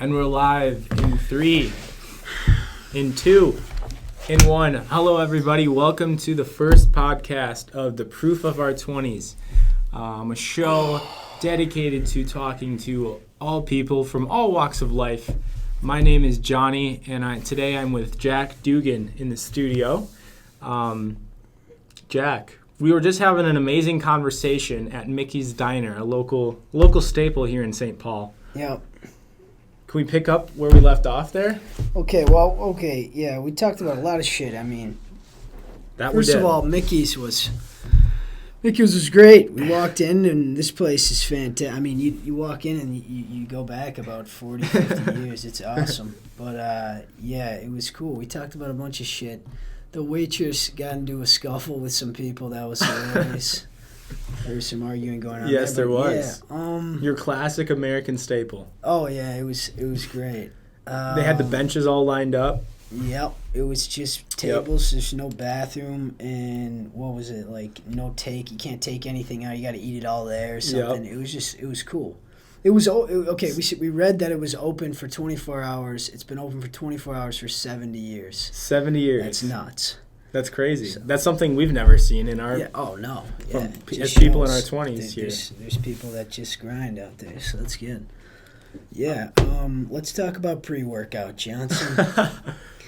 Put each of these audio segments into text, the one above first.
And we're live in 3, in 2, in 1. Hello, everybody. Welcome to the first podcast of The Proof of Our 20s, a show dedicated to talking to all people from all walks of life. My name is Johnny, and today I'm with Jack Dugan in the studio. Jack, we were just having an amazing conversation at Mickey's Diner, a local staple here in St. Paul. Yep. Can we pick up where we left off there? Okay, yeah, we talked about a lot of shit. I mean, First of all, Mickey's was great. We walked in, and this place is fantastic. I mean, you walk in, and you go back about 40, 50 years. It's awesome. But, yeah, it was cool. We talked about a bunch of shit. The waitress got into a scuffle with some people. That was hilarious. There was some arguing going on. Yes, there was. Yeah, your classic American staple. Oh yeah, it was great. They had the benches all lined up. Yep, it was just tables. Yep. There's no bathroom, and what was it like? No take. You can't take anything out. You got to eat it all there or something. Yep. It was cool. It was okay. We read that it was open for 24 hours. It's been open for 24 hours for 70 years. 70 years. That's nuts. That's crazy. So, that's something we've never seen in our... Yeah. Oh, no. Yeah. As people in our 20s here. There's people that just grind out there, so that's good. Yeah. Let's talk about pre-workout, Johnson.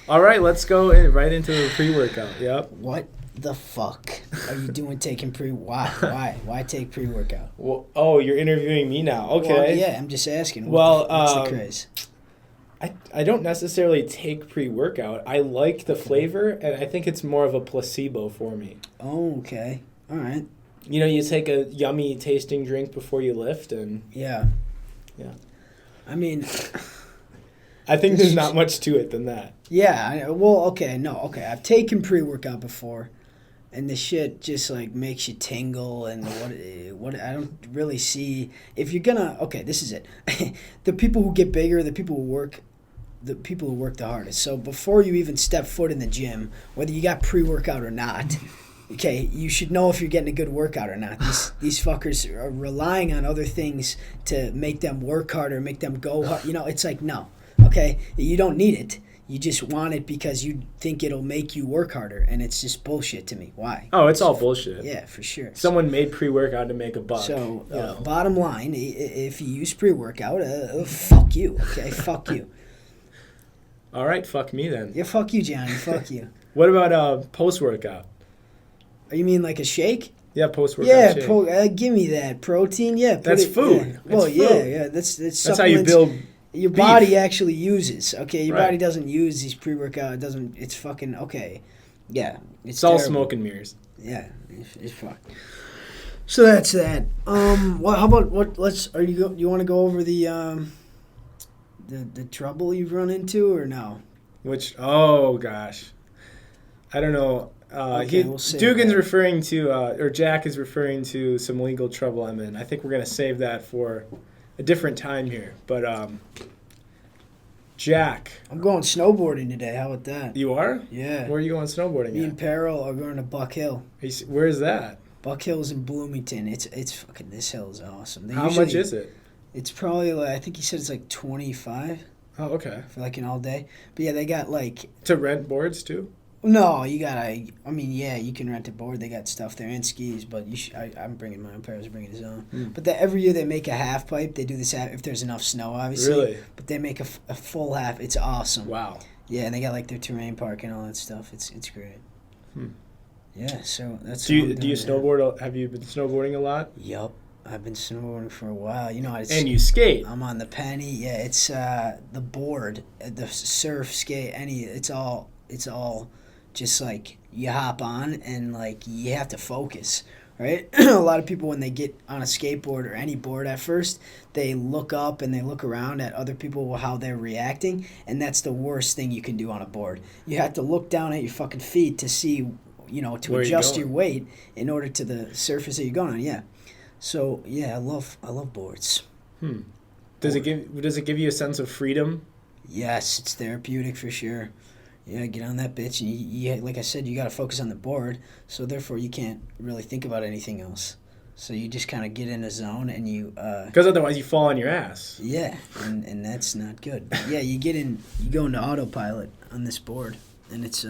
All right, let's go right into the pre-workout. Yep. What the fuck are you doing taking Why take pre-workout? Well, you're interviewing me now. Okay. Well, yeah, I'm just asking. What's the craze? I don't necessarily take pre-workout. I like the flavor, and I think it's more of a placebo for me. Oh, okay. All right. You know, you take a yummy tasting drink before you lift, and... Yeah. Yeah. I mean... I think there's not much to it than that. Yeah. Okay. I've taken pre-workout before, and the shit just, like, makes you tingle, and what I don't really see... If you're gonna... Okay, this is it. The people who get bigger, the people who work the hardest. So before you even step foot in the gym, whether you got pre-workout or not, okay, you should know if you're getting a good workout or not. These fuckers are relying on other things to make them work harder, make them go hard. You know, it's like, no, okay, you don't need it. You just want it because you think it'll make you work harder, and it's just bullshit to me. Why? Oh, it's all bullshit. Yeah, for sure. Someone made pre-workout to make a buck. So, bottom line, if you use pre-workout, fuck you, okay? Fuck you. All right, fuck me then. Yeah, fuck you, Johnny. Fuck you. What about post-workout? You mean like a shake? Yeah, post-workout shake. Yeah, give me that protein. Yeah, that's food. Yeah. Well, it's food. Yeah. That's how you build. Your beef. body actually uses. Okay, your right. body doesn't use these pre-workout. It doesn't. It's fucking okay. Yeah, it's all smoke and mirrors. Yeah, it's fucked. So that's that. How about what? You want to go over the trouble you've run into or no? Oh gosh, I don't know. Dugan's referring to, or Jack is referring to some legal trouble I'm in. I think we're gonna save that for a different time here. But Jack, I'm going snowboarding today. How about that? You are? Yeah. Where are you going snowboarding? Me and Peril are going to Buck Hill. Where is that? Buck Hill's in Bloomington. It's fucking, this hill is awesome. How much is it? It's probably like, I think he said it's like $25. Oh, okay. For like an all day. But yeah, they got like... To rent boards too? No, you gotta... I mean, yeah, you can rent a board. They got stuff there and skis, but I'm bringing my own. Perils are bringing his own. But every year they make a half pipe. They do this if there's enough snow, obviously. Really? But they make a full half. It's awesome. Wow. Yeah, and they got like their terrain park and all that stuff. It's great. Yeah, so that's... Do you snowboard? Have you been snowboarding a lot? Yup. I've been snowboarding for a while. You know, and you skate. I'm on the penny. Yeah, it's the board, the surf, skate, it's all just like you hop on and like you have to focus, right? A lot of people when they get on a skateboard or any board at first, they look up and they look around at other people how they're reacting, and that's the worst thing you can do on a board. You have to look down at your fucking feet to see, to adjust your weight in order to the surface that you're going on. Yeah. So yeah, I love boards. Does it give you a sense of freedom? Yes, it's therapeutic for sure. Yeah, get on that bitch, and you like I said, you got to focus on the board. So therefore, you can't really think about anything else. So you just kind of get in a zone and you. Because otherwise you fall on your ass. Yeah, and that's not good. But yeah, you go into autopilot on this board, and it's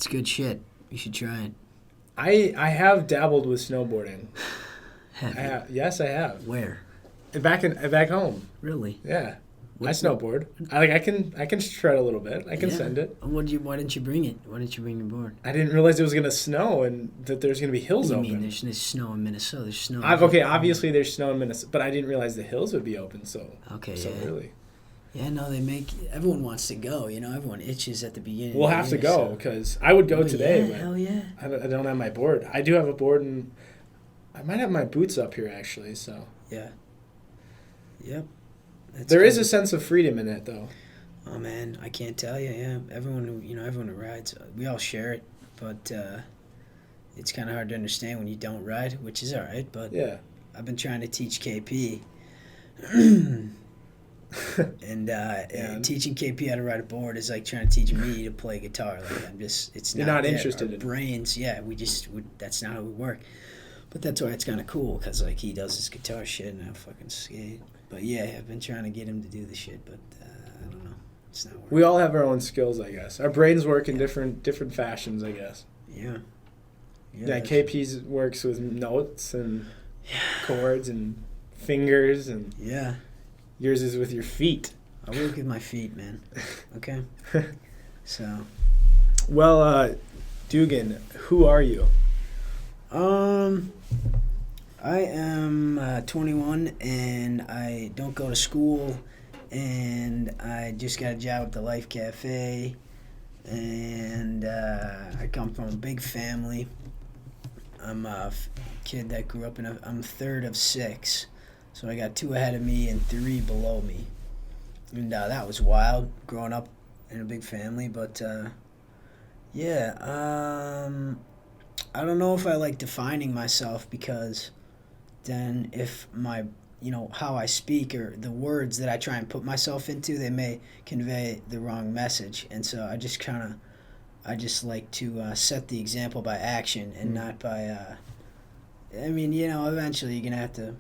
good shit. You should try it. I have dabbled with snowboarding. Have you? Yes, I have. Where? Back home. Really? Yeah. I snowboard. I can shred a little bit. I can send it. Why didn't you bring it? Why didn't you bring your board? I didn't realize it was gonna snow and that there's gonna be hills open. You mean there's snow in Minnesota? There's snow. Obviously there's snow in Minnesota, but I didn't realize the hills would be open so early. Yeah, no, everyone wants to go. Everyone itches at the beginning. We'll have to go because I would go today. Yeah, hell yeah. I don't have my board. I do have a board and I might have my boots up here actually. So yeah. Yep. There is a sense of freedom in it, though. Oh man, I can't tell you. Yeah, everyone who rides, we all share it, but it's kind of hard to understand when you don't ride, which is all right. But yeah, I've been trying to teach KP, and teaching KP how to ride a board is like trying to teach me to play guitar. Like You're not interested in brains. Yeah, that's not how we work. But that's why it's kind of cool because like he does his guitar shit and I fucking skate. But yeah, I've been trying to get him to do the shit, but I don't know. It's not working. We all have our own skills, I guess. Our brains work in different fashions, I guess. Yeah. Yeah, KP's works with notes and chords and fingers, and yours is with your feet. I work with my feet, man. Okay? So. Well, Dugan, who are you? I am 21 and I don't go to school and I just got a job at the Life Cafe and I come from a big family. I'm a kid that grew up I'm third of 6, so I got 2 ahead of me and 3 below me. And that was wild growing up in a big family, but I don't know if I like defining myself because then if my, how I speak or the words that I try and put myself into, they may convey the wrong message. And so I just like to set the example by action and not by, eventually you're going to have to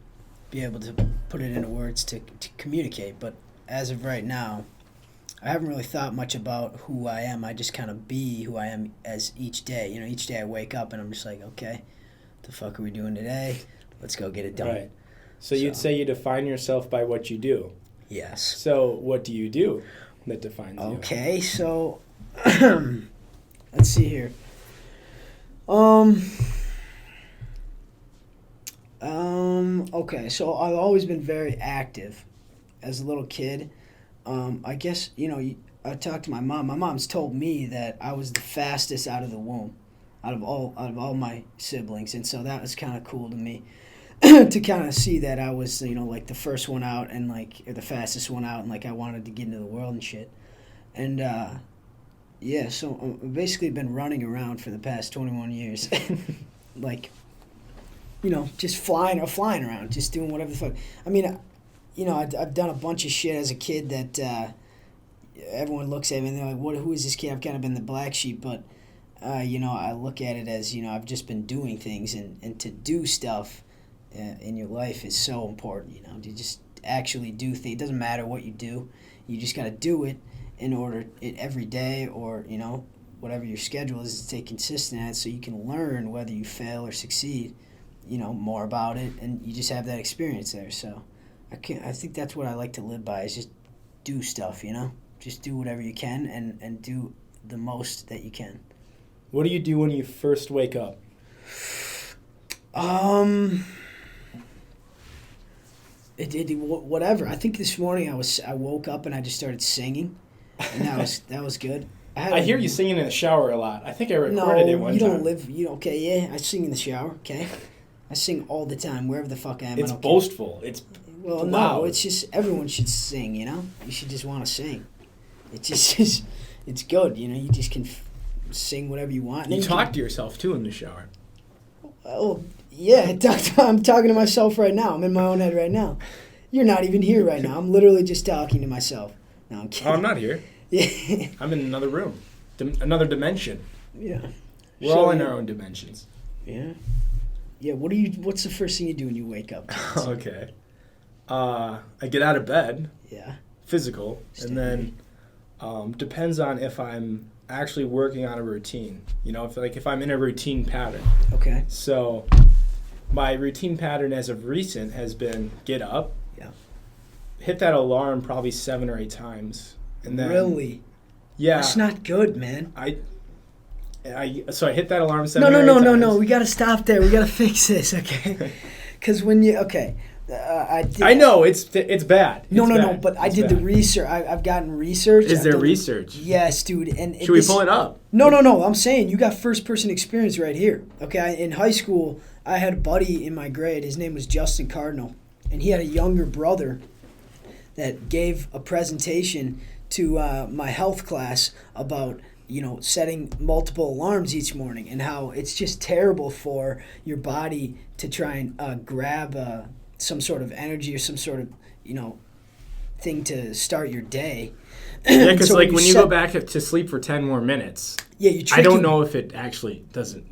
be able to put it into words to communicate. But as of right now, I haven't really thought much about who I am. I just kind of be who I am as each day. Each day I wake up and I'm just like, okay, what the fuck are we doing today? Let's go get it done. Right. So you'd say you define yourself by what you do. Yes. So what do you do that defines you? Okay, so let's see here. Okay, so I've always been very active as a little kid. I guess, I talked to my mom. My mom's told me that I was the fastest out of the womb, out of all my siblings, and so that was kind of cool to me to kind of see that I was, like the first one out and or the fastest one out, and like I wanted to get into the world and shit. And so I've basically been running around for the past 21 years, just flying around, just doing whatever the fuck. I mean, I've done a bunch of shit as a kid that everyone looks at me and they're like, who is this kid? I've kind of been the black sheep, but, I look at it as, I've just been doing things, and to do stuff in your life is so important, to just actually do things. It doesn't matter what you do. You just got to do it every day or, whatever your schedule is to stay consistent at it so you can learn whether you fail or succeed, more about it, and you just have that experience there, so. I think that's what I like to live by is just do stuff, Just do whatever you can and do the most that you can. What do you do when you first wake up? Whatever. I think this morning I woke up and I just started singing, and that was good. I hear you singing in the shower a lot. I think I recorded it one time. I sing in the shower, okay? I sing all the time, wherever the fuck I am. It's boastful. It's loud. No, it's just everyone should sing, You should just want to sing. It's just it's good, You just can sing whatever you want. You talk to yourself, too, in the shower. Oh, yeah. I'm talking to myself right now. I'm in my own head right now. You're not even here right now. I'm literally just talking to myself. No, I'm kidding. Oh, I'm not here. Yeah. I'm in another room. Another dimension. Yeah. We're all in our own dimensions. Yeah. Yeah, what's the first thing you do when you wake up? Okay. I get out of bed. Yeah. Physical. Standard. And then depends on if I'm actually working on a routine. If I'm in a routine pattern. Okay. So my routine pattern as of recent has been get up. Yeah. Hit that alarm probably 7 or 8 times. And then Really? Yeah. That's not good, man. So I hit that alarm 7 or 8 No. times. We got to stop there. We got to fix this, okay? Because when you... Okay. I know it's bad. No. But I did the research. I've gotten research. Is there research? Yes, dude. And should we pull it up? No. I'm saying you got first-person experience right here. Okay. In high school, I had a buddy in my grade. His name was Justin Cardinal, and he had a younger brother that gave a presentation to my health class about setting multiple alarms each morning and how it's just terrible for your body to try and grab some sort of energy or some sort of thing to start your day. Yeah, because when you go back to sleep for 10 more minutes, I don't know if it actually doesn't.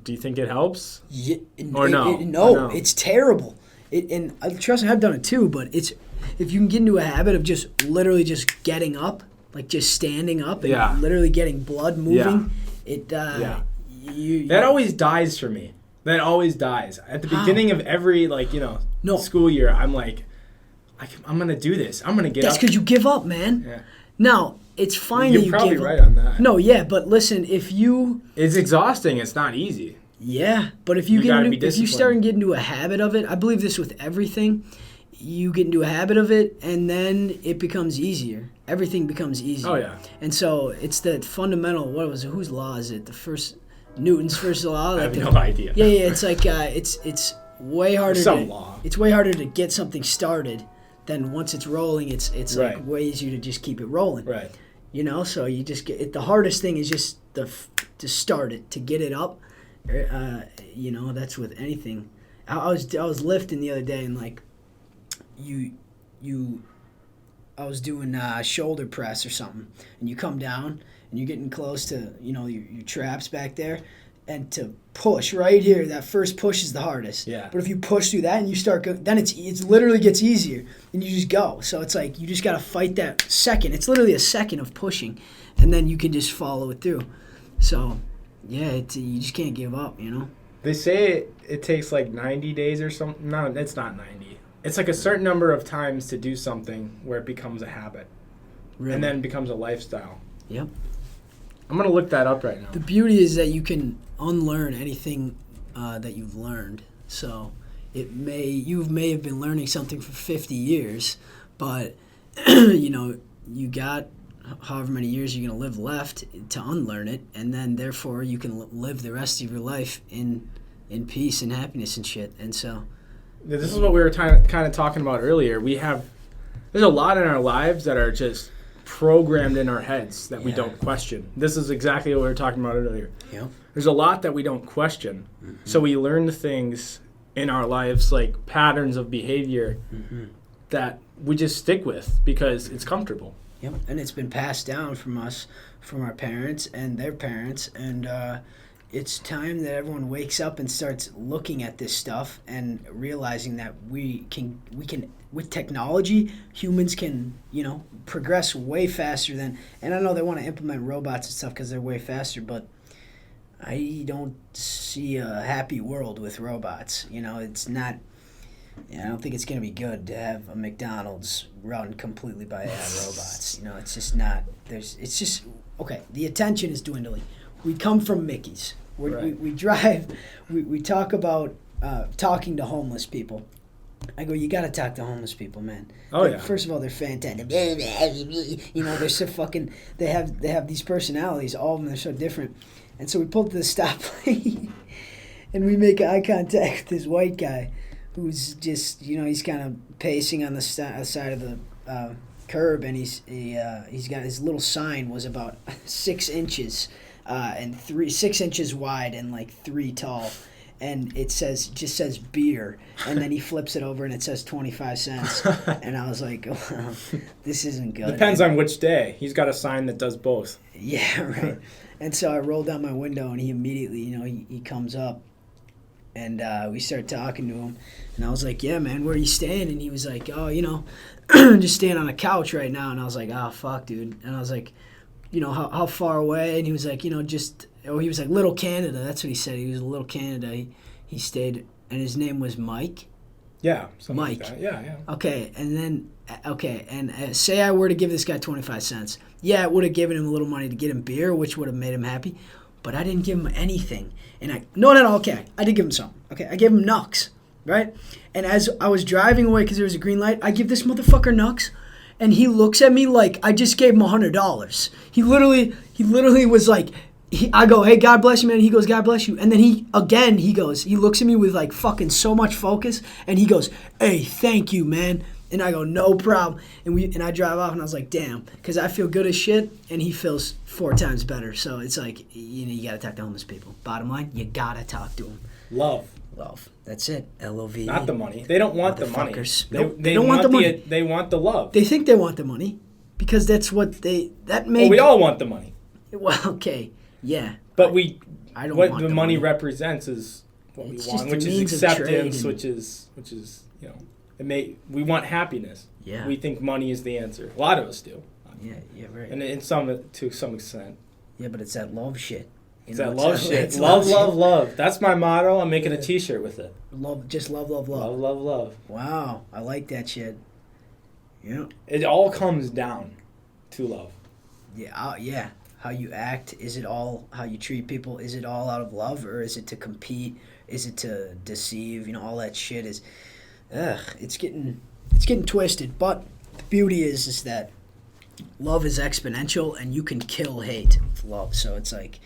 Do you think it helps? Yeah, or no? No, it's terrible. And trust me, I've done it too. But if you can get into a habit of just literally just getting up, like just standing up and literally getting blood moving, that always dies for me. That always dies at the beginning of every school year. I'm like, I'm gonna do this. I'm gonna get up. That's because you give up, man. Yeah. Now it's fine that you give up. You're probably right on that. No, yeah, but listen, it's exhausting. It's not easy. Yeah, but if you start and get into a habit of it, I believe this with everything. You get into a habit of it, and then it becomes easier. Everything becomes easier. Oh yeah. And so it's the fundamental. What was it? Whose law is it? Newton's first law. I have no idea. Yeah. It's like it's way harder. Some law. It's way harder to get something started than once it's rolling. It's right. like way easier to just keep it rolling. Right. So you just get it. The hardest thing is just to start it, to get it up. That's with anything. I was lifting the other day and I was doing shoulder press or something, and you come down and you're getting close to your traps back there, and to push right here, that first push is the hardest. Yeah. But if you push through that and you start then it's literally gets easier and you just go. So it's like you just got to fight that second. It's literally a second of pushing, and then you can just follow it through. So yeah, you just can't give up. They say it takes 90 days or something. No, it's not 90. It's a certain number of times to do something where it becomes a habit. Really? And then it becomes a lifestyle. Yep. I'm going to look that up right now. The beauty is that you can unlearn anything that you've learned. So you may have been learning something for 50 years, but you got however many years you're going to live left to unlearn it, and then therefore you can live the rest of your life in peace and happiness and shit. And so this is what we were kind of talking about earlier. There's a lot in our lives that are just programmed in our heads that we don't question. This is exactly what we were talking about earlier. Yeah. There's a lot that we don't question. Mm-hmm. So we learn the things in our lives, like patterns of behavior, that we just stick with because it's comfortable. Yep. And it's been passed down from us, from our parents and their parents, and it's time that everyone wakes up and starts looking at this stuff and realizing that we can with technology, humans can progress way faster than. And I know they want to implement robots and stuff because they're way faster, but I don't see a happy world with robots. It's not. I don't think it's going to be good to have a McDonald's run completely by AI robots. It's just not. It's just okay. The attention is dwindling. We come from Mickey's. We drive. We talk about talking to homeless people. I go, you got to talk to homeless people, man. Oh yeah. First of all, they're fantastic. They're so fucking. They have these personalities. All of them, they're so different. And so we pull to the stoplight, and we make eye contact with this white guy, who's just he's kind of pacing on the side of the curb, and he's got his little sign was about 6 inches and 6 inches wide and 3 tall. And it just says beer, and then he flips it over and it says 25 cents. And I was like, oh, this isn't good. Depends on which day. He's got a sign that does both. Yeah, right. And so I roll down my window, and he immediately, he comes up, And we started talking to him. And I was like, yeah, man, where are you staying? And he was like, oh, just staying on a couch right now. And I was like, oh, fuck, dude. And I was like, how far away? And he was like, he was like, Little Canada. That's what he said. He was Little Canada. He stayed, and his name was Mike. Yeah, Mike. Like that. Yeah. Okay, and say I were to give this guy 25 cents. Yeah, I would have given him a little money to get him beer, which would have made him happy. But I didn't give him anything. And no, okay. I did give him something. Okay, I gave him Nux, right? And as I was driving away because there was a green light, I give this motherfucker Nux, and he looks at me like I just gave him $100. He literally was like, I go, hey, God bless you, man. He goes, God bless you. And then he looks at me with like fucking so much focus, and he goes, hey, thank you, man. And I go, no problem. And I drive off, and I was like, damn, because I feel good as shit, and he feels 4 times better. So it's like, you got to talk to homeless people. Bottom line, you got to talk to them. Love. That's it. L-O-V-E. Not the money. They don't want the money. Nope, they don't want the money. They want the love. They think they want the money because that's what we all want the money. Well, okay, yeah. But I don't what want the the money money represents is what It's we want, just a which is means of acceptance, trade which is we want happiness. Yeah. We think money is the answer. A lot of us do. Yeah, right. And to some extent. Yeah, but it's that love shit. It's that love shit. Love. That's my motto. I'm making a T-shirt with it. Love, just love. Love. Wow, I like that shit. Yeah. It all comes down to love. Yeah, yeah. How you act, is it all how you treat people? Is it all out of love, or is it to compete? Is it to deceive? All that shit is, it's getting twisted. But the beauty is that love is exponential, and you can kill hate with love. So it's like,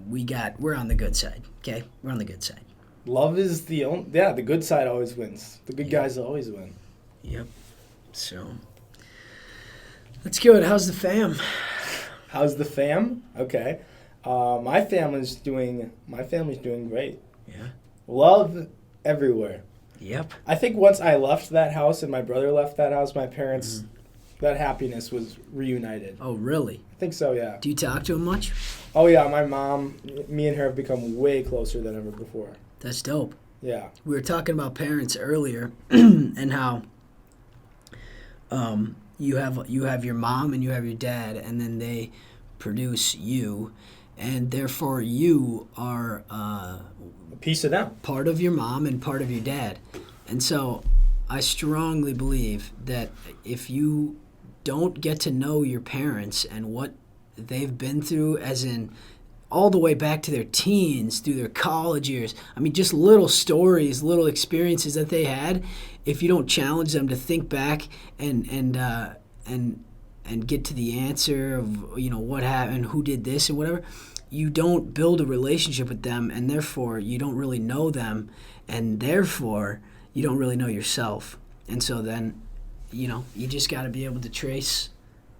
we're on the good side. Okay, we're on the good side. Love is the good side always wins. The good guys always win. Yep. So that's good. How's the fam? How's the fam? Okay. My family's doing great. Yeah. Love everywhere. Yep. I think once I left that house and my brother left that house, my parents, that happiness was reunited. Oh, really? I think so, yeah. Do you talk to him much? Oh, yeah. My mom, me and her have become way closer than ever before. That's dope. Yeah. We were talking about parents earlier and how you have your mom and you have your dad, and then they produce you, and therefore you are a piece of them. Part of your mom and part of your dad. And so I strongly believe that if you don't get to know your parents and what they've been through, as in all the way back to their teens, through their college years, just little stories, little experiences that they had, if you don't challenge them to think back and get to the answer of what happened, who did this and whatever, you don't build a relationship with them, and therefore you don't really know them, and therefore you don't really know yourself. And so then you just got to be able to trace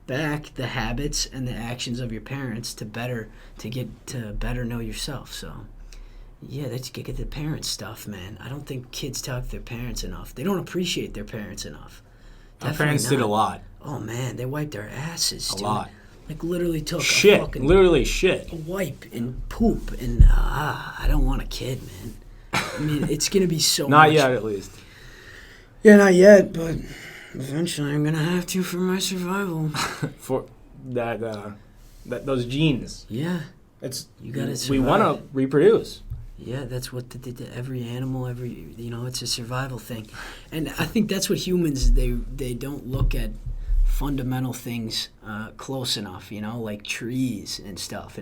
back the habits and the actions of your parents to get to better know yourself. So yeah, that's get the parents stuff, man. I don't think kids talk to their parents enough. They don't appreciate their parents enough. Our parents did a lot. Oh man, they wiped their asses, dude. A lot. Like literally took shit. A wipe and poop, and I don't want a kid, man. It's gonna be so Not much. yet, at least. Yeah, not yet, but eventually I'm gonna have to for my survival. For those genes. Yeah. You gotta survive. We want to reproduce. Yeah, that's what every animal, it's a survival thing. And I think that's what humans, they don't look at fundamental things close enough, like trees and stuff.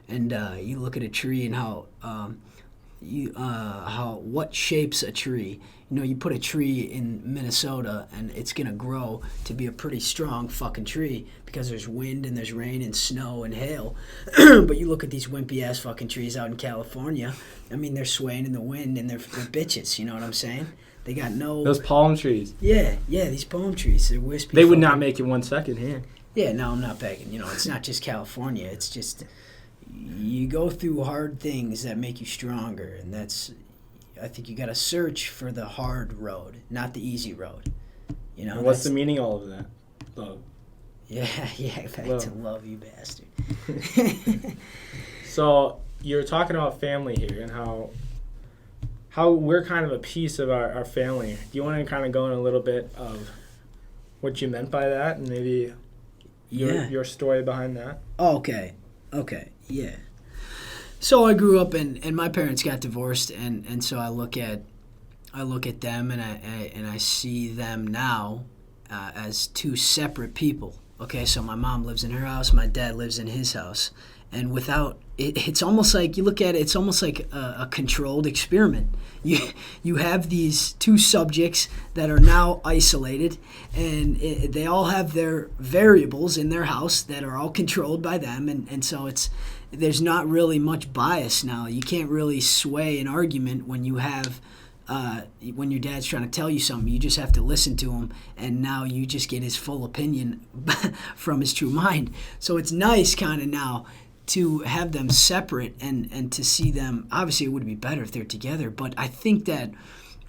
And you look at a tree and what shapes a tree. You put a tree in Minnesota and it's going to grow to be a pretty strong fucking tree because there's wind and there's rain and snow and hail. But you look at these wimpy ass fucking trees out in California. They're swaying in the wind and they're bitches, you know what I'm saying? They got no... Those palm trees. Yeah, these palm trees. They're wispy. They would not make it 1 second here. Yeah, no, I'm not begging. It's not just California. It's just... You go through hard things that make you stronger, and that's... I think you got to search for the hard road, not the easy road. What's the meaning of all of that? Love. Yeah, back to love, you bastard. So, you're talking about family here and how we're kind of a piece of our family. Do you want to kind of go in a little bit of what you meant by that, and maybe your story behind that? Okay, yeah. So I grew up and my parents got divorced, and so I look at them and I see them now as two separate people. Okay, so my mom lives in her house, my dad lives in his house, and without it's almost like, you look at it, it's almost like a controlled experiment. You have these two subjects that are now isolated, and they all have their variables in their house that are all controlled by them, and so there's not really much bias now. You can't really sway an argument when you have when your dad's trying to tell you something. You just have to listen to him, and now you just get his full opinion from his true mind. So it's nice kind of now to have them separate and to see them. Obviously, it would be better if they're together, but I think that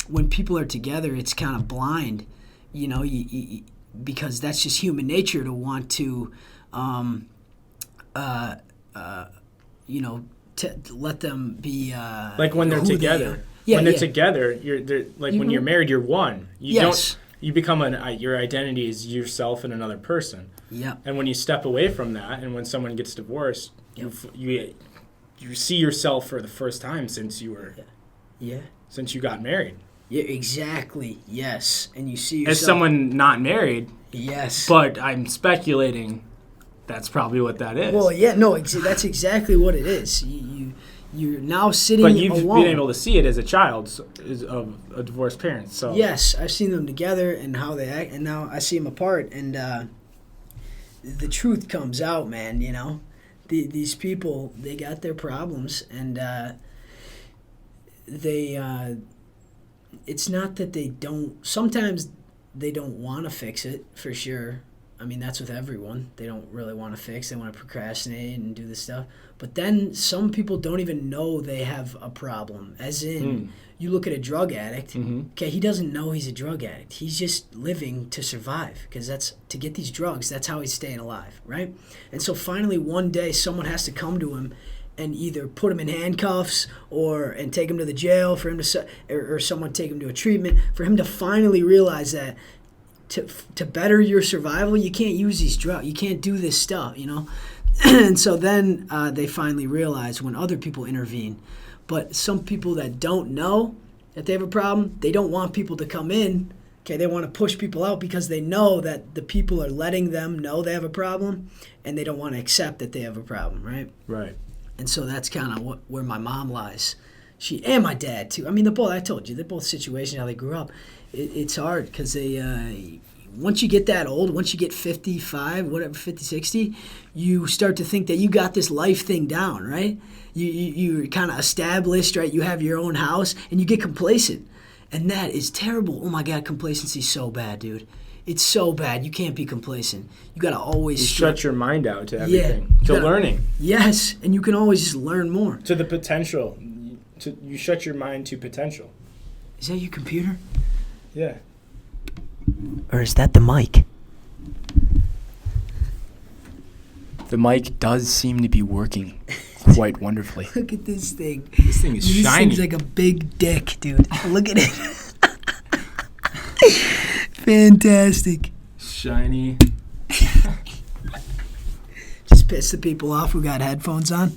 when people are together, it's kind of blind, because that's just human nature to want to, let them be like when they're together. When they're together, when you're married, you're one. You become your identity is yourself and another person. Yeah. And when you step away from that, and when someone gets divorced, you see yourself for the first time since you were, since you got married. Yeah, exactly. Yes, and you see yourself as someone not married. Yes. But I'm speculating that's probably what that is. Well, yeah, no, that's exactly what it is. You're now sitting alone. But you've been able to see it as a child of a divorced parent. So yes, I've seen them together and how they act, and now I see them apart, and the truth comes out, man. These people, they got their problems, and it's not that they don't. Sometimes they don't want to fix it, for sure. I mean, that's with everyone. They don't really want to fix. They want to procrastinate and do this stuff. But then some people don't even know they have a problem. As in, you look at a drug addict. Okay, he doesn't know he's a drug addict. He's just living to survive, because that's to get these drugs. That's how he's staying alive, right? And so finally, one day, someone has to come to him and either put him in handcuffs and take him to the jail for him to, or someone take him to a treatment for him to finally realize that. To better your survival, you can't use these drugs. You can't do this stuff, And so then they finally realize when other people intervene. But some people that don't know that they have a problem, they don't want people to come in. Okay, they want to push people out because they know that the people are letting them know they have a problem, and they don't want to accept that they have a problem, right? Right. And so that's kind of where my mom lies. She and my dad too. I mean, I told you, they're both situations how they grew up. It's hard because they once you get that old, once you get 55, whatever, 50, 60, you start to think that you got this life thing down, right? You're kind of established, right? You have your own house, and you get complacent. And that is terrible. Oh, my God, complacency is so bad, dude. It's so bad. You can't be complacent. You got to always... shut your mind out to everything. To learning. Yes, and you can always just learn more. To the potential. You shut your mind to potential. Is that your computer? Yeah. Or is that the mic? The mic does seem to be working quite wonderfully. Look at this thing. This thing is shiny. This thing's like a big dick, dude. Look at it. Fantastic. Shiny. Just piss the people off who got headphones on.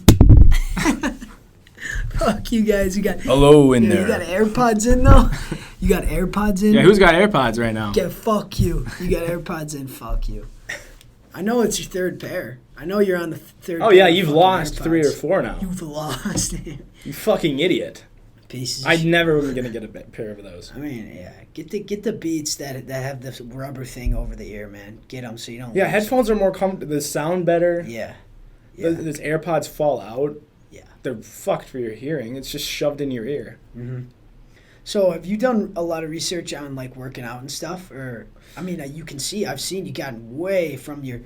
Fuck you guys. You got hello in there. You got AirPods in though. You got AirPods in. Yeah, who's got AirPods right now? Yeah, fuck you. You got AirPods in. Fuck you. I know it's your third pair. I know you're on the third. Oh pair yeah, you've lost AirPods. 3 or 4 now. You've lost. You fucking idiot. Pieces. I'd never was gonna get a pair of those. I mean, yeah, get the Beats that have the rubber thing over the ear, man. Get them so you don't. Yeah, headphones are more comfortable. They sound better. Yeah. Those AirPods fall out. Yeah. They're fucked for your hearing. It's just shoved in your ear. Mm-hmm. So have you done a lot of research on like working out and stuff? Or I mean, you can see I've seen you gotten way from your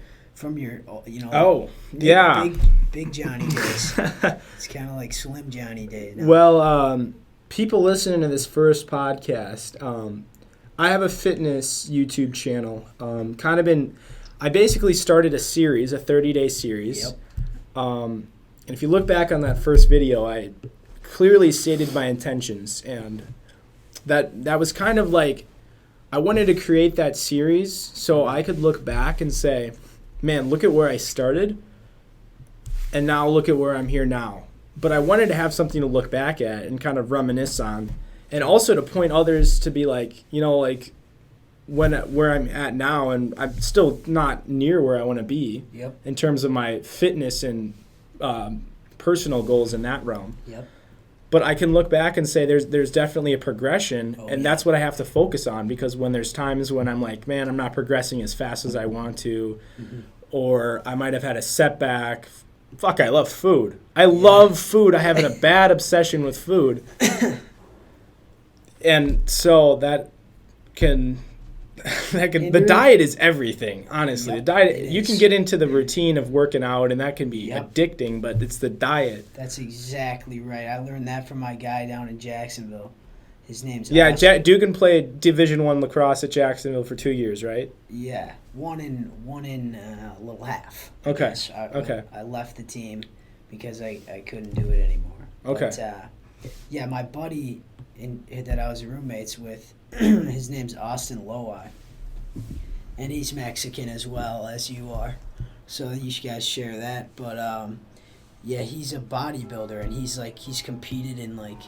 Oh yeah, big Johnny days. It's kind of like Slim Johnny days. No? Well, people listening to this first podcast, I have a fitness YouTube channel. I basically started a series, a 30-day series. Yep. And if you look back on that first video, I clearly stated my intentions, and that was kind of like I wanted to create that series so I could look back and say, man, look at where I started, and now look at where I'm here now. But I wanted to have something to look back at and kind of reminisce on, and also to point others to be like, like where I'm at now, and I'm still not near where I want to be in terms of my fitness and personal goals in that realm. But I can look back and say there's definitely a progression, and that's what I have to focus on, because when there's times when I'm like, man, I'm not progressing as fast as I want to, or I might have had a setback. Fuck, I love food. I love food. I have a bad obsession with food. And so the diet is everything, honestly. The diet, you can get into the routine of working out, and that can be addicting, but it's the diet. That's exactly right. I learned that from my guy down in Jacksonville. His name's Dugan played Division I lacrosse at Jacksonville for 2 years, right? Yeah, one in a little half. Okay. I left the team because I couldn't do it anymore. Okay. But, my buddy that I was roommates with, his name's Austin Loai, and he's Mexican as well as you are, so you guys share that. But he's a bodybuilder, and he's competed in like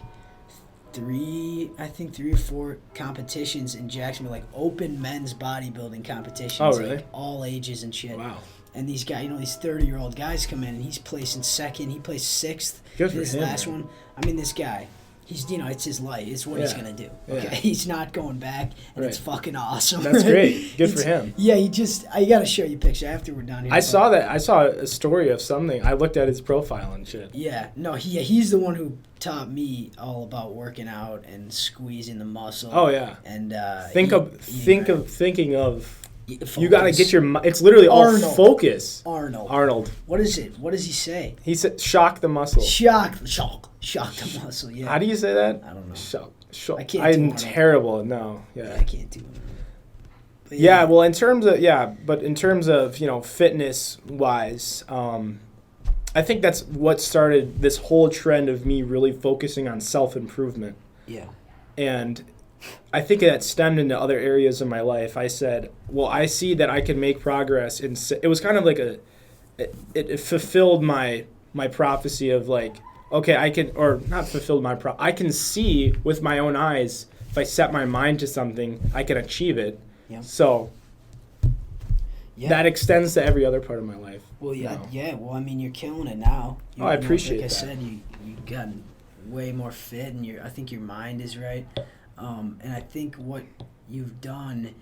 three or four competitions in Jacksonville, like open men's bodybuilding competitions. Oh, really? Like all ages and shit. Wow. And these guys, these 30-year-old guys come in, and he's placing second. He placed sixth. Good for his him, last man. one. I mean, this guy, he's, it's his life. It's what he's going to do. Okay. Yeah. He's not going back, and it's fucking awesome. That's great. Good for him. Yeah, I got to show you a picture after we're done here. I saw a story of something. I looked at his profile and shit. Yeah. No, he's the one who taught me all about working out and squeezing the muscle. Oh, yeah. And thinking of focus. You got to get your it's literally all focus. Arnold. What is it? What does he say? He said shock the muscle. Shock the muscle. Yeah. How do you say that? I don't know. Shock. I can't. I'm terrible. No. Yeah. I can't do it. But yeah. Well, in terms of fitness wise, I think that's what started this whole trend of me really focusing on self improvement. Yeah. And I think that stemmed into other areas of my life. I said, well, I see that I can make progress. It was kind of like it fulfilled my prophecy of like, okay, I can, or not fulfilled I can see with my own eyes, if I set my mind to something, I can achieve it. Yeah. So that extends to every other part of my life. Well, yeah. Well, I mean, you're killing it now. I appreciate that. Like I said, you gotten way more fit, and I think your mind is right. And I think what you've done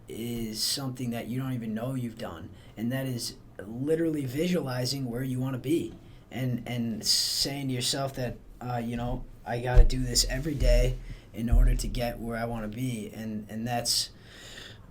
is something that you don't even know you've done, and that is literally visualizing where you want to be, and saying to yourself that I got to do this every day in order to get where I want to be, and that's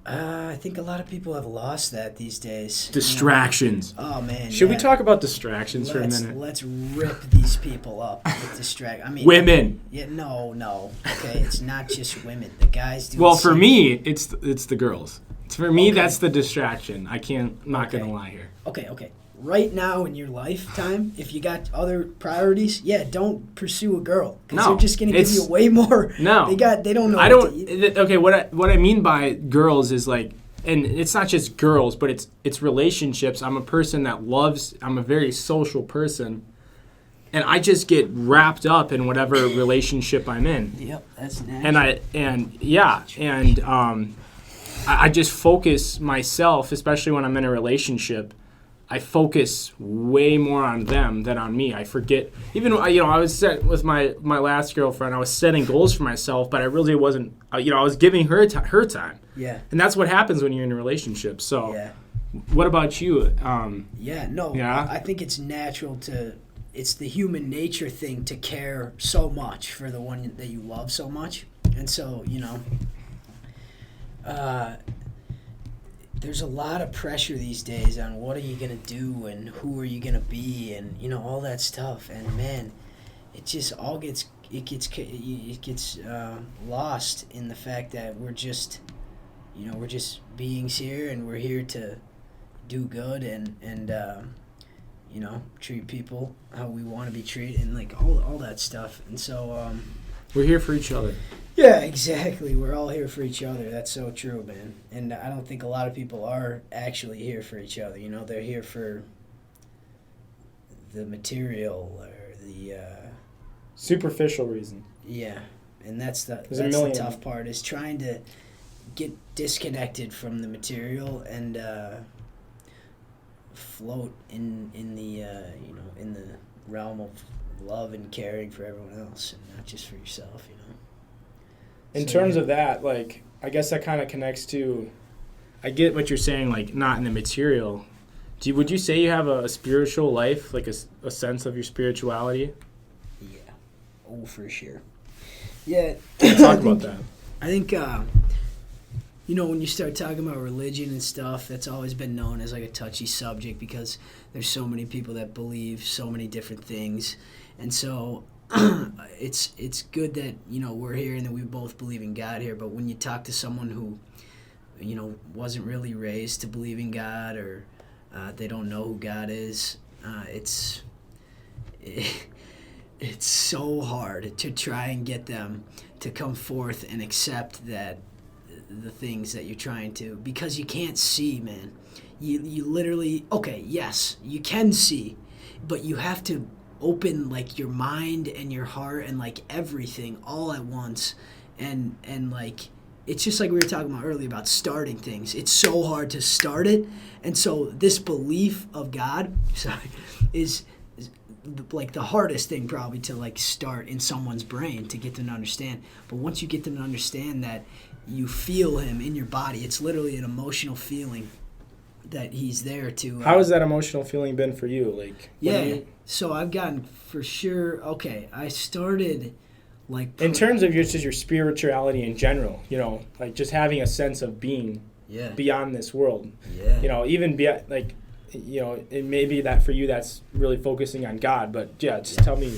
I think a lot of people have lost that these days. Distractions. Oh man. Should we talk about distractions for a minute? Let's rip these people up with women. Yeah, no. Okay, it's not just women. The guys do. Well, for me, it's the girls. For me, that's the distraction. I'm not gonna lie here. Okay. Right now in your lifetime, if you got other priorities, don't pursue a girl, because they're just gonna give you way more. No, they don't know. Okay, what I mean by girls is like, and it's not just girls, but it's relationships. I'm a person that I'm a very social person, and I just get wrapped up in whatever relationship I'm in. Yep, that's natural. I just focus myself, especially when I'm in a relationship. I focus way more on them than on me. I forget. Even I was set with my last girlfriend. I was setting goals for myself, but I really wasn't. I was giving her her time. Yeah. And that's what happens when you're in a relationship. So. Yeah. What about you? I think it's natural it's the human nature thing to care so much for the one that you love so much, and so there's a lot of pressure these days on what are you going to do and who are you going to be and all that stuff, and man, it just all gets lost in the fact that we're just beings here, and we're here to do good and treat people how we want to be treated, and like all that stuff. And so we're here for each other. yeah, exactly. We're all here for each other. That's so true, man. And I don't think a lot of people are actually here for each other. They're here for the material or the superficial reason. Yeah, and that's the tough part, is trying to get disconnected from the material and float in the in the realm of love and caring for everyone else, and not just for yourself. In terms of that, like, I guess that kind of connects to, I get what you're saying, like, not in the material. Would you say you have a spiritual life, like a sense of your spirituality? Yeah. Oh, for sure. Yeah. Talk about that. I think, when you start talking about religion and stuff, that's always been known as like a touchy subject, because there's so many people that believe so many different things. And so it's good that, we're here and that we both believe in God here. But when you talk to someone who, wasn't really raised to believe in God, or they don't know who God is, it's so hard to try and get them to come forth and accept that the things that you're trying to, because you can't see, man. You literally, okay, yes, you can see, but you have to open like your mind and your heart and like everything all at once, and like, it's just like we were talking about earlier about starting things. It's so hard to start it, and so this belief of God, is like the hardest thing probably to like start in someone's brain, to get them to understand. But once you get them to understand that you feel him in your body, it's literally an emotional feeling that he's there to. How has that emotional feeling been for you? Like, so I've gotten, for sure, okay, I started like... in terms of just your spirituality in general, like just having a sense of being beyond this world. Yeah. Even beyond, like, it may be that for you that's really focusing on God, but just tell me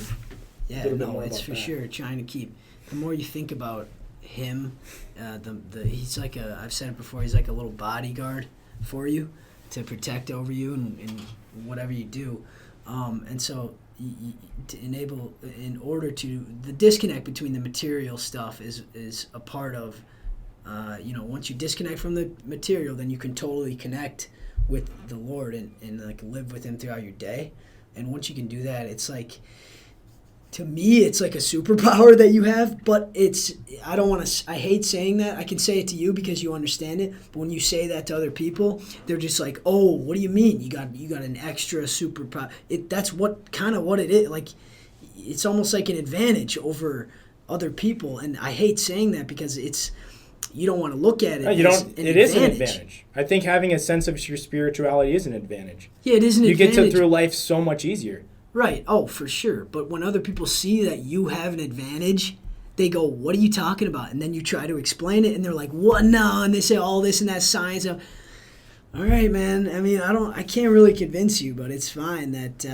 a little bit more it's about for that. sure trying to keep, the more you think about him, he's like I've said it before, he's like a little bodyguard for you to protect over you and whatever you do. And so in order to, the disconnect between the material stuff is a part of, once you disconnect from the material, then you can totally connect with the Lord and like live with him throughout your day. And once you can do that, it's like, to me, it's like a superpower that you have, but I hate saying that. I can say it to you because you understand it, but when you say that to other people, they're just like, oh, what do you mean? You got an extra superpower. That's what it is. Like, it's almost like an advantage over other people, and I hate saying that because you don't want to look at it as an advantage. It is an advantage. I think having a sense of your spirituality is an advantage. Yeah, it is an advantage. You get through life so much easier. Right. Oh, for sure. But when other people see that you have an advantage, they go, what are you talking about? And then you try to explain it, and they're like, what? No. And they say all this and that science. All right, man. I mean, I can't really convince you, but it's fine that,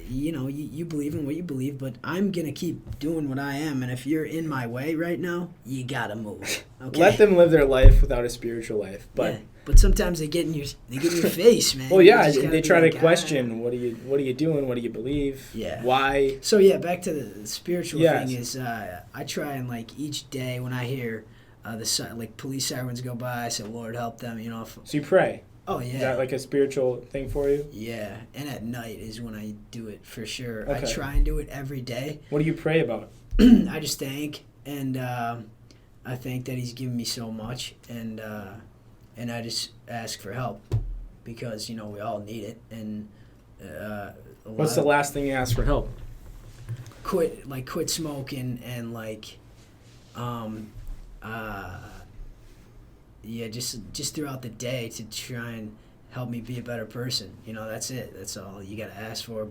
you believe in what you believe, but I'm going to keep doing what I am. And if you're in my way right now, you got to move. Okay? Let them live their life without a spiritual life. But yeah. But sometimes they get in your face, man. Well, yeah, they try to question, what are you doing? What do you believe? Yeah. Why? So yeah, back to the spiritual thing is, I try and like each day when I hear the police sirens go by, I say, Lord, help them. So you pray. Oh yeah. Is that like a spiritual thing for you? Yeah, and at night is when I do it for sure. Okay. I try and do it every day. What do you pray about? I just thank, and I thank that he's given me so much, and I just ask for help because we all need it. And what's the last thing you ask for help? Quit smoking and just throughout the day to try and help me be a better person. That's it. That's all you got to ask for.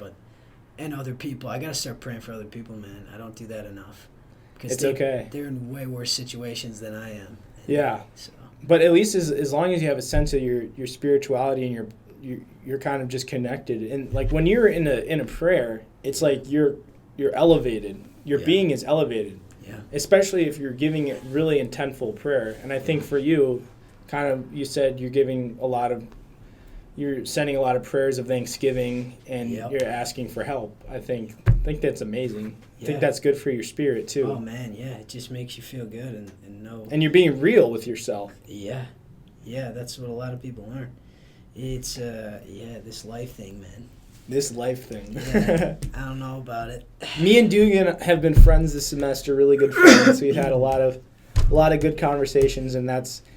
And other people, I got to start praying for other people, man. I don't do that enough. Because they're in way worse situations than I am. Yeah. So. But at least as long as you have a sense of your spirituality and you're kind of just connected, and like when you're in a prayer, it's like you're elevated. Your being is elevated. Yeah. Especially if you're giving it really intentful prayer. And I think for you, kind of, you said you're giving a lot of you're sending a lot of prayers of thanksgiving and Yep. you're asking for help. I think that's amazing. I Yeah. think that's good for your spirit too. Oh man, yeah, it just makes you feel good and know. And you're being real with yourself. Yeah, that's what a lot of people aren't. It's this life thing, man. This life thing. Yeah, I don't know about it. Me and Dugan have been friends this semester, really good friends. We've had a lot of good conversations, and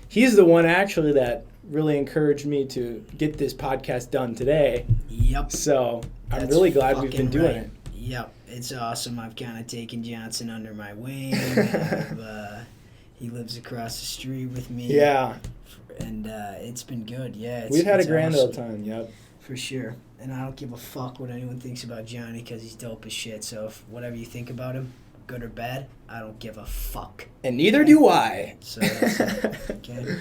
he's the one actually that really encouraged me to get this podcast done today. Yep. So I'm That's really glad we've fucking been doing right. it. Yep, it's awesome. I've kind of taken Johnson under my wing. He lives across the street with me. Yeah. And it's been good. Yeah, We've had a it's grand awesome. old time. Yep. For sure. And I don't give a fuck what anyone thinks about Johnny because he's dope as shit. So if whatever you think about him, good or bad, I don't give a fuck. And neither do I. So that's it. Okay.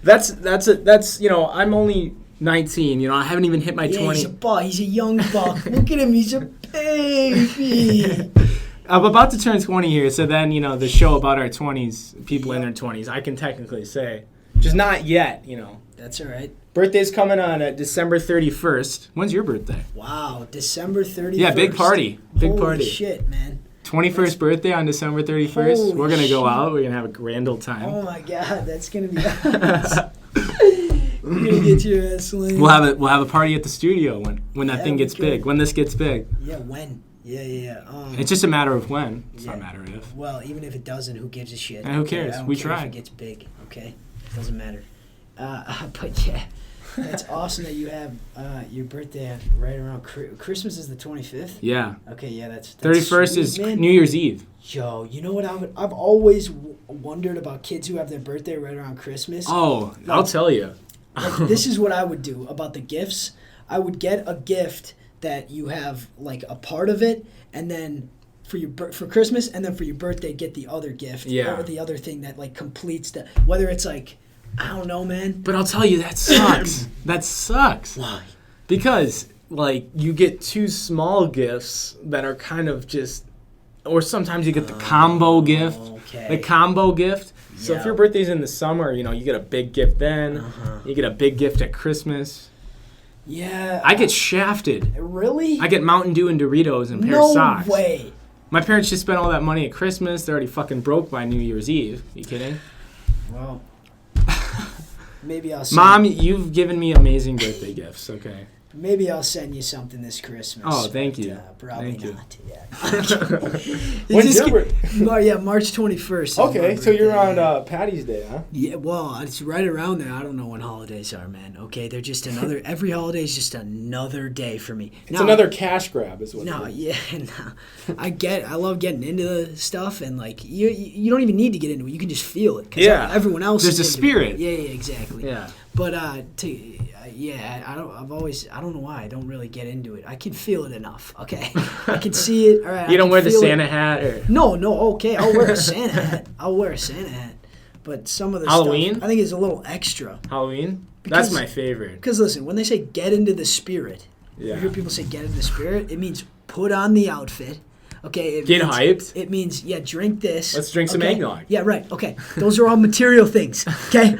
That's I'm only 19. I haven't even hit my 20. He's a young buck. Look at him. He's a baby. I'm about to turn 20 here, so then, the show about our 20s, people in their 20s, I can technically say. Just not yet, That's all right. Birthday's coming on December 31st. When's your birthday? Wow, December 31st. Yeah, big party. Big party. Holy shit, man. 21st birthday on December 31st. Holy We're going to go shit. out. We're going to have a grand old time. Oh my god, that's going to be awesome. We're going to get your ass laid. We'll have a party at the studio when that thing gets we could. big. When this gets big. Yeah, when? Yeah. It's just a matter of when. It's not a matter of if. Well, even if it doesn't, who gives a shit? And who cares? I don't We care if tried. it gets big, okay? Doesn't matter. But yeah, that's awesome that you have your birthday right around Christmas is the 25th. Yeah. Okay, yeah, that's 31st sweet, is man. New Year's Eve. Yo, you know what? I've always wondered about kids who have their birthday right around Christmas. Oh, I'll tell you. Like, this is what I would do about the gifts. I would get a gift that you have like a part of it, and then for Christmas, and then for your birthday, get the other gift or the other thing that like completes the. Whether it's like, I don't know, man. But I'll tell you, that sucks. That sucks. Why? Because like you get two small gifts that are kind of just, or sometimes you get the combo gift. Okay. The combo gift. So if Yeah. your birthday's in the summer, you get a big gift then. You get a big gift at Christmas. Yeah. I get shafted. Really? I get Mountain Dew and Doritos and a pair of socks. No way. My parents just spent all that money at Christmas. They're already fucking broke by New Year's Eve. You kidding? Well, maybe I'll. Mom, you've given me amazing birthday gifts. Okay. Maybe I'll send you something this Christmas. Oh, thank you. Probably Thank you. not. Yeah. When's your Yeah, March 21st. Okay, so you're on Patty's Day, huh? Yeah, well, it's right around there. I don't know when holidays are, man. Okay, they're just another. Every holiday is just another day for me. It's another cash grab, is what. No, it is. yeah, no. I love getting into the stuff, and like you don't even need to get into it. You can just feel it. 'Cause everyone else. There's a is into it. spirit. Yeah, exactly. Yeah. But I don't know why I don't really get into it. I can feel it enough. Okay, I can see it. All right. You don't wear the feel Santa it. hat or No. Okay, I'll wear a Santa hat. But some of the Halloween? stuff, I think it's a little extra. Halloween. Because- That's my favorite. Because listen, when they say get into the spirit, Yeah. you hear people say get into the spirit. It means put on the outfit. Okay. Get hyped. It means drink this. Let's drink some okay? eggnog. Yeah, right. Okay, those are all material things. Okay.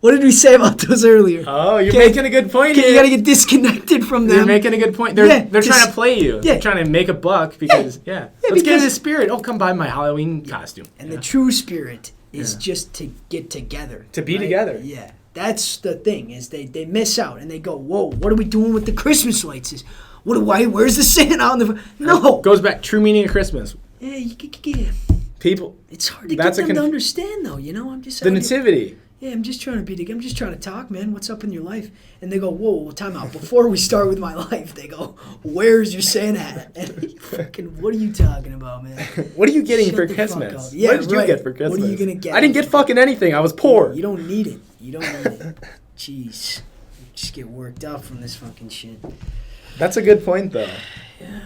What did we say about those earlier? Oh, you're making a good point. Okay, you gotta get disconnected from them. You're making a good point. They're trying just- to play you. Yeah. They're trying to make a buck because let's get because- in the spirit. Oh, come buy my Halloween costume. And the true spirit is just to get together. To be right? together. Yeah. That's the thing, is they miss out and they go, whoa, what are we doing with the Christmas lights? Where's the Santa on the... No. Goes back, true meaning of Christmas. Yeah, People, it's hard to That's get a them to understand, though, I'm just... the nativity. Yeah, I'm just trying to talk, man. What's up in your life? And they go, whoa, time out. Before we start with my life, they go, where's your Santa hat? And fucking, what are you talking about, man? What are you getting Shut for the fuck Christmas? up. Yeah, what did you right. get for Christmas? What are you gonna get? I didn't get fucking anything. I was poor. You don't need it. Jeez. You just get worked up from this fucking shit. That's a good point, though. Yeah.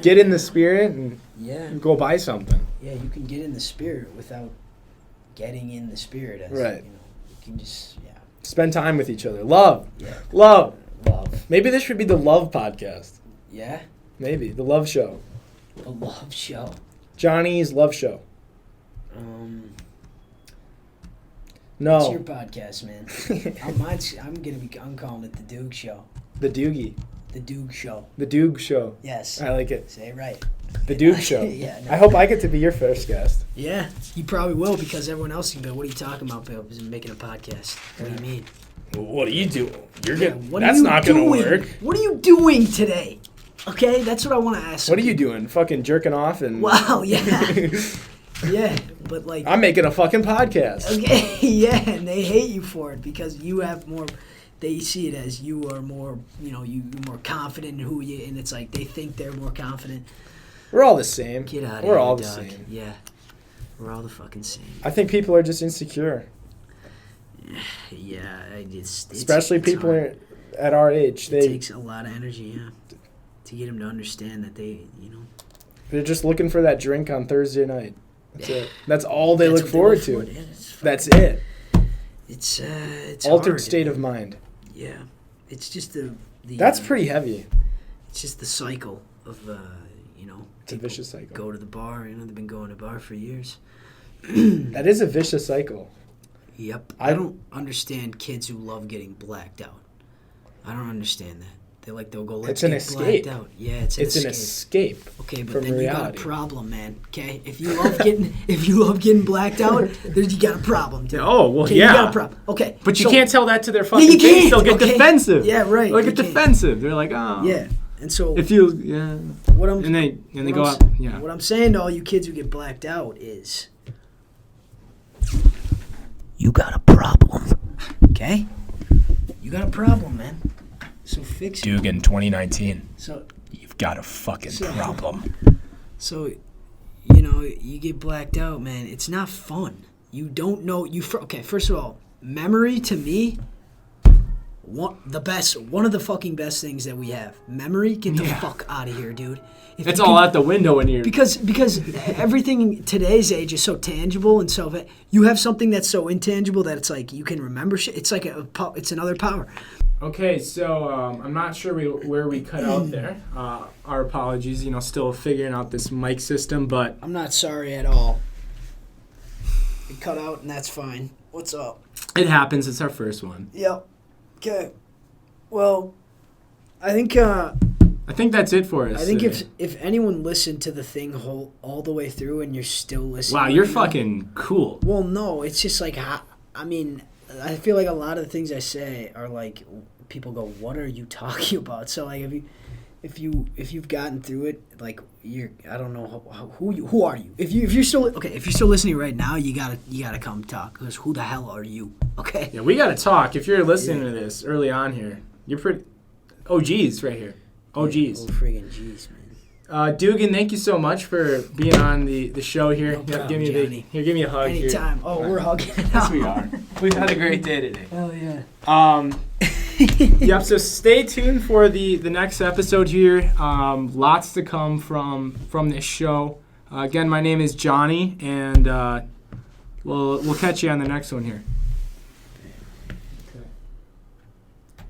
Get in the spirit and Yeah. go buy something. Yeah, you can get in the spirit without getting in the spirit. Right. You can just, Spend time with each other. Love. Yeah. Love. Love. Maybe this should be the love podcast. Yeah? Maybe. The love show. A love show. Johnny's love show. No. It's your podcast, man. I'm calling it the Duke Show. The Doogie. The Duke Show. The Duke Show. Yes. I like it. Say it right. The Duke Show. Yeah. No. I hope I get to be your first guest. Yeah, you probably will because everyone else can go, what are you talking about, Bill? Because I'm making a podcast. What do you mean? Well, what are you doing? That's not going to work. What are you doing today? Okay, that's what I want to ask. What are you doing? Fucking jerking off and... Wow, yeah. Yeah, but like... I'm making a fucking podcast. Okay, yeah, and they hate you for it because you have more... They see it as you are more, you're more confident in who you... And it's like they think they're more confident. We're all the same. Get out of here, We're all dog. the same. Yeah, we're all the fucking same. I think people are just insecure. Yeah, especially people hard. At our age. It takes a lot of energy, yeah, to get them to understand that they're just looking for that drink on Thursday night. That's it. That's all they look forward to. Yeah, that's it. It's altered hard, state of mind. Yeah, it's just the that's pretty heavy. It's just the cycle of it's a vicious cycle. Go to the bar, they've been going to the bar for years. That is a vicious cycle. Yep. I don't understand kids who love getting blacked out. I don't understand that. They'll go, let's get blacked out. Yeah, it's an escape. Okay, but then reality. You got a problem, man. Okay? If you love getting blacked out, you got a problem, dude. Oh, well, okay, yeah. You got a problem. Okay. But you can't tell that to their fucking face. They'll get defensive. Yeah, right. They'll get defensive. They're like, oh. Yeah. And so if you they go up. Yeah. What I'm saying to all you kids who get blacked out is you got a problem. Okay? You got a problem, man. So fix it. Dugan 2019. So you've got a fucking problem. So you get blacked out, man. It's not fun. You don't know okay, first of all, memory to me one of the fucking best things that we have. Memory, get the fuck out of here, dude. It's all out the window when you're... Because everything in today's age is so tangible and so... You have something that's so intangible that it's like you can remember shit. It's like it's another power. Okay, so I'm not sure where we cut out there. Our apologies, still figuring out this mic system, but... I'm not sorry at all. It cut out and that's fine. What's up? It happens. It's our first one. Yep. Okay. Well, I think that's it for us. I think if anyone listened to the thing all the way through and you're still listening... Wow, you're fucking cool. Well, no, it's just like... I mean, I feel like a lot of the things I say are like... People go, what are you talking about? So, like, if you've gotten through it, like, I don't know who are you? If you're still listening right now, you gotta come talk, because who the hell are you? Okay. Yeah, we gotta talk. If you're listening to this early on here, you're pretty OGs right here. OGs. Yeah, oh, friggin' G's, man. Dugan, thank you so much for being on the show here. No problem, give me a hug. Anytime. Here. Oh, we're hugging. Yes, we are. We've had a great day today. Hell yeah. Yep, so stay tuned for the next episode here. Lots to come from this show. Again, my name is Johnny, and we'll catch you on the next one here.